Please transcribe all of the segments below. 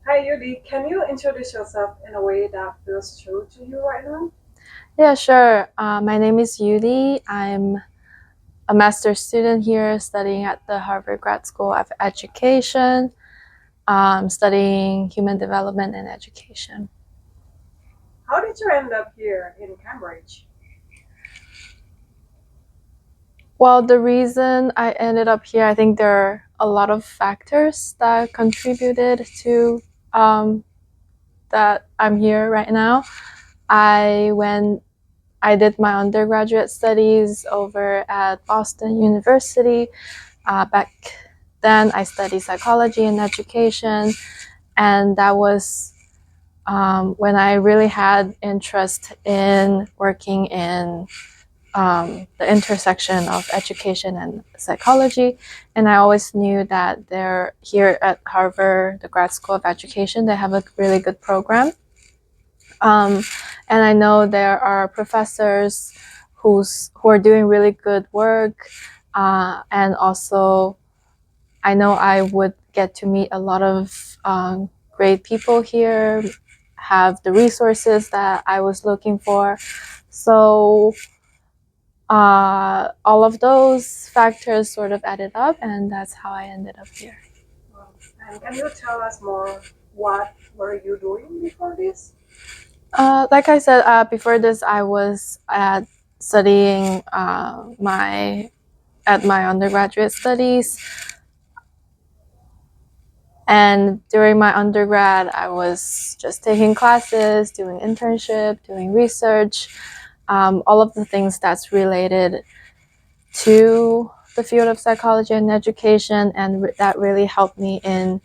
Hi Yudi, can you introduce yourself in a way that feels true to you right now? Yeah, sure. My name is Yudi. I'm a master's student here studying at the Harvard Grad School of Education, studying human development and education. How did you end up here in Cambridge? Well, the reason I ended up here, I think there are a lot of factors that contributed to um, that I'm here right now. I went I did my undergraduate studies over at Boston University. Back then, I studied psychology and education, and that was when I really had interest in working in the intersection of education and psychology. And I always knew that they're here at Harvard, the Grad School of Education, they have a really good program. Um, and I know there are professors who are doing really good work, and also I know I would get to meet a lot of great people here, have the resources that I was looking for. So all of those factors sort of added up, and that's how I ended up here. Um, and can you tell us more what were you doing before this? Like I said, before this, I was studying my at my undergraduate studies. And during my undergrad, I was just taking classes, doing internship, doing research, all of the things that's related to the field of psychology and education, and that really helped me in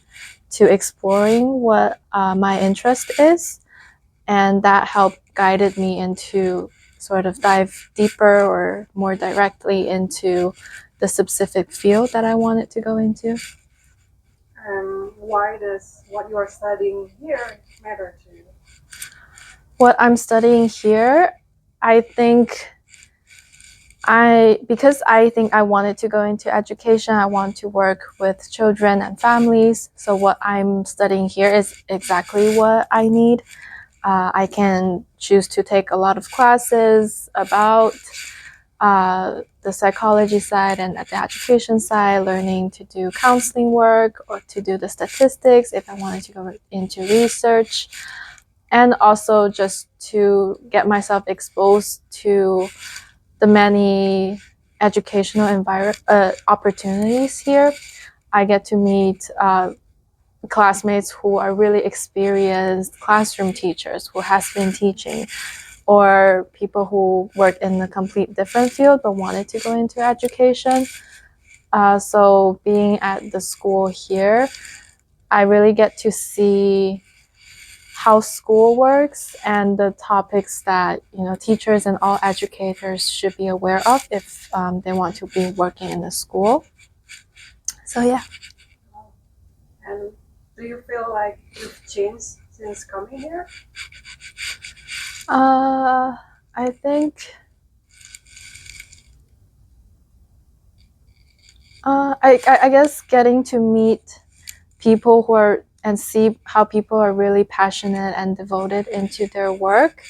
to exploring what my interest is, and that helped guided me into sort of dive deeper or more directly into the specific field that I wanted to go into. And why does what you are studying here matter to you? What I'm studying here, I think I think I wanted to go into education. I want to work with children and families. So what I'm studying here is exactly what I need. I can choose to take a lot of classes about the psychology side and at the education side, learning to do counseling work or to do the statistics if I wanted to go into research, and also just to get myself exposed to the many educational opportunities here. I get to meet classmates who are really experienced classroom teachers who has been teaching, or people who work in a complete different field but wanted to go into education. So being at the school here, I really get to see how school works and the topics that teachers and all educators should be aware of if they want to be working in the school. So yeah. And do you feel like you've changed since coming here? uh, I think I guess getting to meet people who are and see how people are really passionate and devoted into their work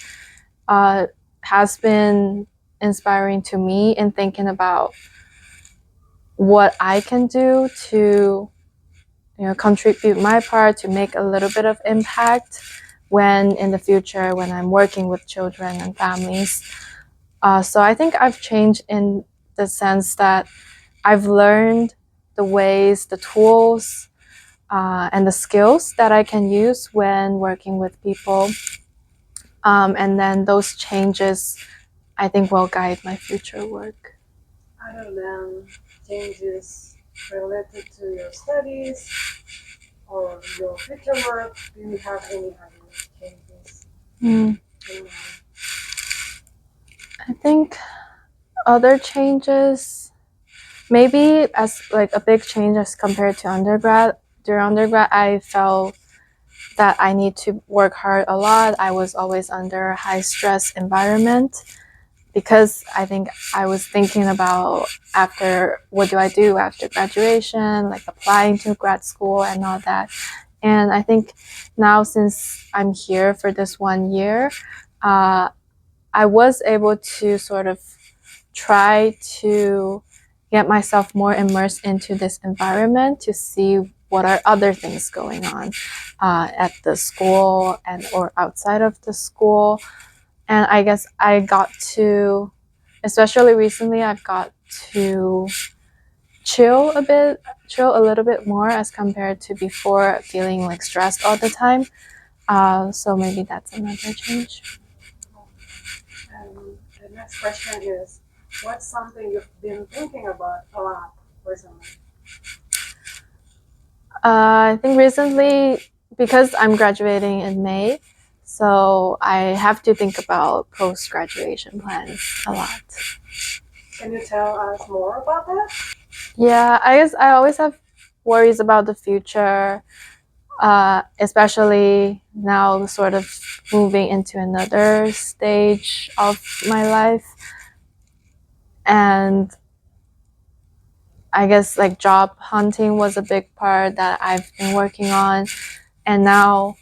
uh, has been inspiring to me in thinking about what I can do to contribute my part to make a little bit of impact when in the future when I'm working with children and families. So I think I've changed in the sense that I've learned the ways, the tools, and the skills that I can use when working with people. And then those changes, I think, will guide my future work. Other than changes related to your studies or your future work, do you have any other changes Mm, in mind? I think other changes, maybe as like a big change as compared to undergrad. During undergrad, I felt that I need to work hard a lot. I was always under a high stress environment because I think I was thinking about after what do I do after graduation, like applying to grad school and all that. And I think now, since I'm here for this 1 year, I was able to sort of try to get myself more immersed into this environment to see what are other things going on at the school and or outside of the school. And I guess I got to, especially recently, I've got to chill a little bit more as compared to before, feeling like stressed all the time. So maybe that's another change. And the next question is, what's something you've been thinking about a lot recently? I think recently, because I'm graduating in May, so I have to think about post graduation plans a lot. Can you tell us more about that? Yeah, I guess I always have worries about the future, especially now, sort of moving into another stage of my life. And I guess like job hunting was a big part that I've been working on. And now,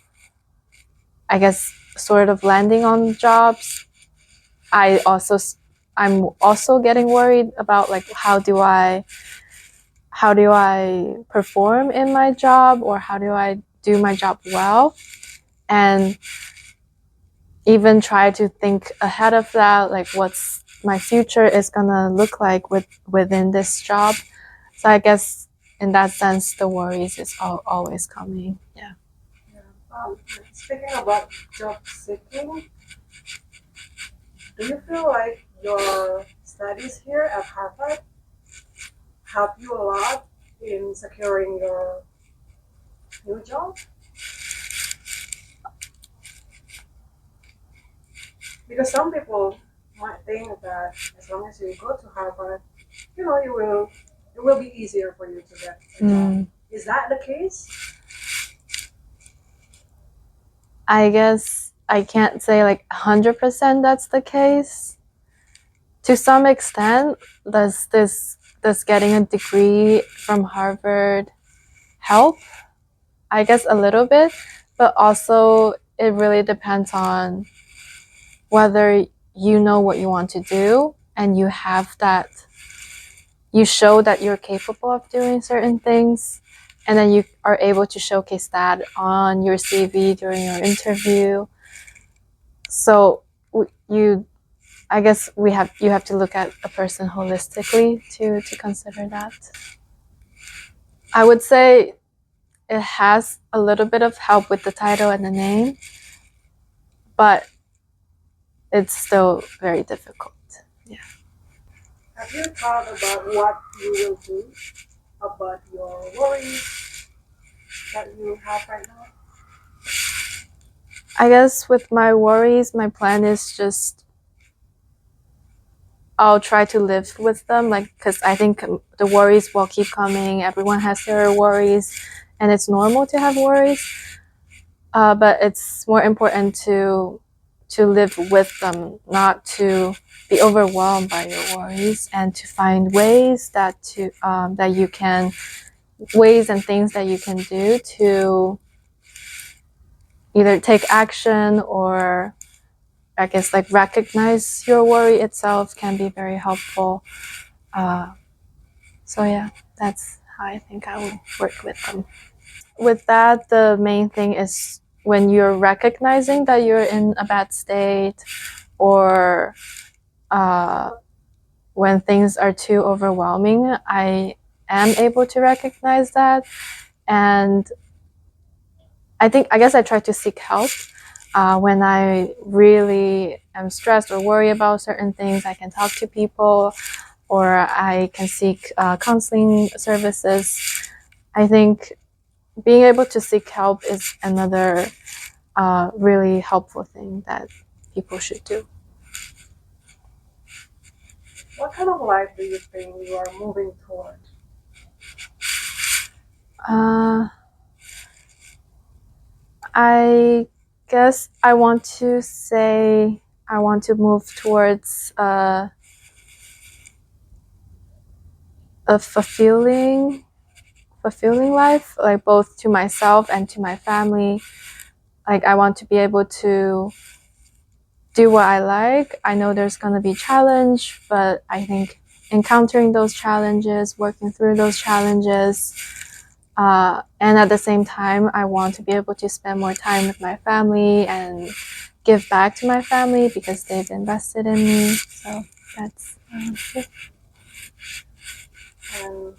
I guess, sort of landing on jobs, I'm also getting worried about like how do I perform in my job, or how do I do my job well, and even try to think ahead of that, like what's my future is gonna look like within this job. So I guess in that sense, the worries is always coming. Yeah. Speaking about job seeking, do you feel like your studies here at Harvard help you a lot in securing your new job? Because some people might think that as long as you go to Harvard, it will be easier for you to get a job. Is that the case? I guess I can't say like 100% that's the case. To some extent, does getting a degree from Harvard help? I guess a little bit, but also it really depends on whether you know what you want to do and you show that you're capable of doing certain things, and then you are able to showcase that on your CV during your interview. So I guess you have to look at a person holistically to consider that. I would say it has a little bit of help with the title and the name, but it's still very difficult. Yeah. Have you thought about what you will do about your worries that you have right now? I guess with my worries, my plan is just I'll try to live with them, like, because I think the worries will keep coming. Everyone has their worries, and it's normal to have worries. But it's more important to live with them, not to be overwhelmed by your worries, and to find ways and things that you can do to either take action, or I guess like recognize your worry itself can be very helpful. So yeah, that's how I think I would work with them. With that, the main thing is when you're recognizing that you're in a bad state, or when things are too overwhelming, I am able to recognize that. And I guess I try to seek help. When I really am stressed or worry about certain things, I can talk to people, or I can seek counseling services. I think being able to seek help is another really helpful thing that people should do. What kind of life do you think you are moving toward? I guess I want to say I want to move towards a fulfilling fulfilling life, like both to myself and to my family. Like I want to be able to do what I like. I know there's going to be challenge, but I think encountering those challenges, working through those challenges, and at the same time, I want to be able to spend more time with my family and give back to my family because they've invested in me. So that's it. And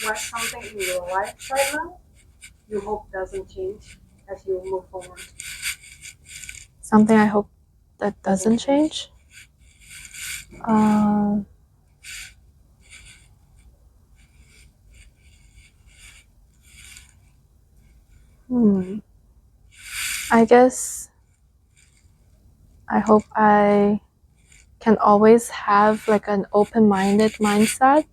what's something in your life right now you hope doesn't change as you move forward? Something I hope that doesn't change. I guess I hope I can always have like an open-minded mindset.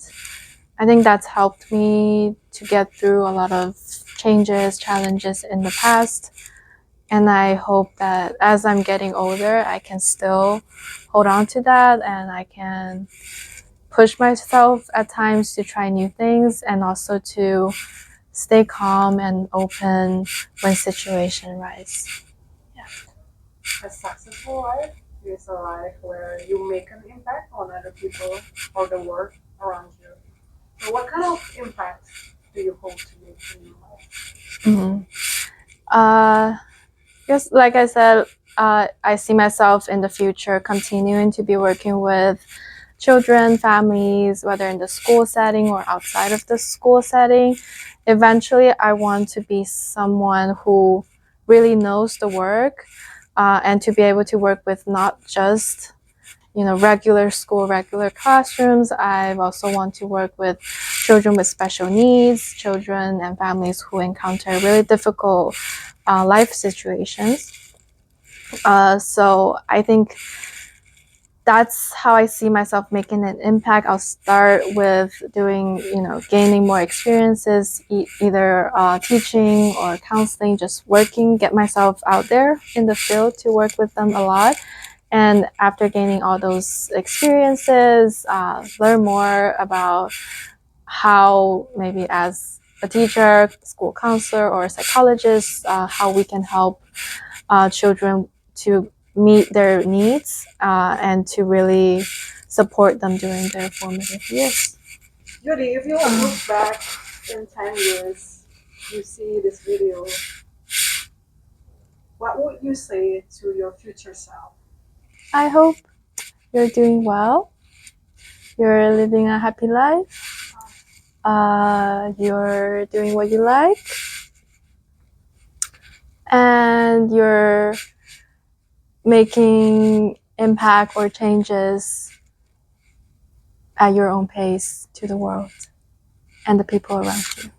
I think that's helped me to get through a lot of changes, challenges in the past. And I hope that as I'm getting older, I can still hold on to that and I can push myself at times to try new things and also to stay calm and open when situations rise. A successful life is a life where you make an impact on other people or the world around you. So, what kind of impact do you hope to make in your life? Just like I said, I see myself in the future continuing to be working with children, families, whether in the school setting or outside of the school setting. Eventually, I want to be someone who really knows the work and to be able to work with not just regular school, regular classrooms. I also want to work with children with special needs, children and families who encounter really difficult life situations. So I think that's how I see myself making an impact. I'll start with doing, gaining more experiences, either teaching or counseling, just working, get myself out there in the field to work with them a lot. And after gaining all those experiences, learn more about how maybe as a teacher, school counselor, or a psychologist, how we can help children to meet their needs and to really support them during their formative years. Yudi, if you look back in 10 years, you see this video, what would you say to your future self? I hope you're doing well. You're living a happy life. You're doing what you like. And you're making impact or changes at your own pace to the world and the people around you.